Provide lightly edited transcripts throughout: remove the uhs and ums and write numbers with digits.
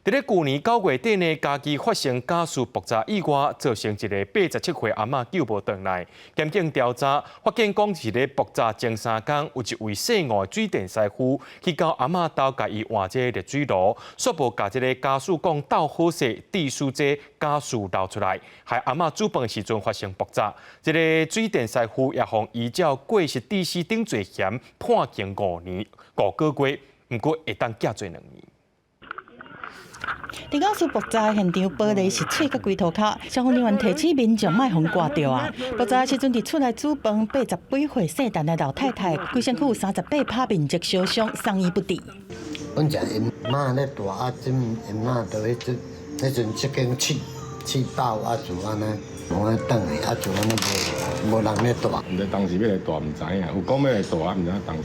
伫咧去年9月底呢，家己发生家事爆炸意外，造成一个87岁阿嬷救无回来。检警调查发现，讲是咧爆炸前3天，有一位姓吴的水电师傅去到阿嬷家，甲伊换这个热水炉，却无甲这个家属讲斗好势，地输这家事流出来，害阿嬷煮饭时阵发生爆炸。这个水电师傅也互依照过失致死等罪嫌判刑5个月，不过会当减罪2年。伫家事爆炸现场，玻璃是碎甲规涂骹，消防人员提醒民众莫互挂着啊！爆炸时阵伫厝内煮饭，80几岁姓陈的老太太，规身躯有38拍面积烧伤，送医不治。阮食因妈咧大啊，因妈就迄阵即间气爆啊，就安尼，往咧转去啊，就安尼无人咧大。毋知当时要来大，毋知影，有讲要来大啊，毋知影当时。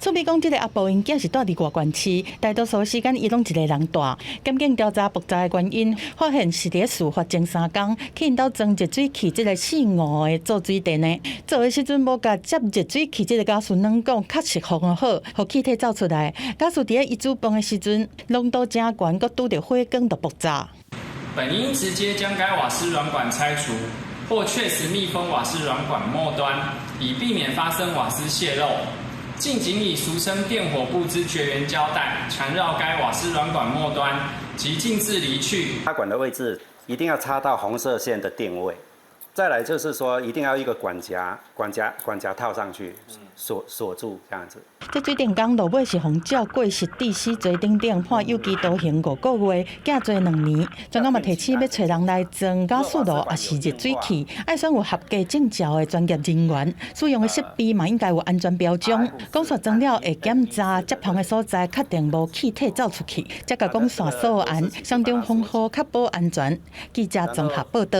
厝边讲，即个阿婆因囝是住伫外县市，大多数时间伊拢一个人住。检警调查爆炸的原因，发现是伫事发前3天，去因兜装热水器，即个姓吴的做水电的，做的时阵无甲接热水器即个家属软管确实封好，互气体走出来。家属伫咧伊煮饭的时阵，浓度正悬，阁拄着火光就爆炸。本应直接将该瓦斯软管拆除，或确实密封瓦斯软管末端，以避免发生瓦斯泄漏。竟仅以俗称电火布之绝缘胶带缠绕该瓦斯软管末端，及径自离去。插管的位置一定要插到红色线的定位，再来就是说一定要一个管夹套上去，锁住这样子。这水电工落尾是互照过失致死罪等判有期徒刑5个月，减罪2年。专家嘛提醒要找人来装加速炉，也是热水器，爱选有合格证照的专业人员，使用的设备嘛应该有安全标章。讲线装了会检查接碰的所在，确定无气体走出去，才甲讲线锁完，相当封好，确保安全。记者综合报道。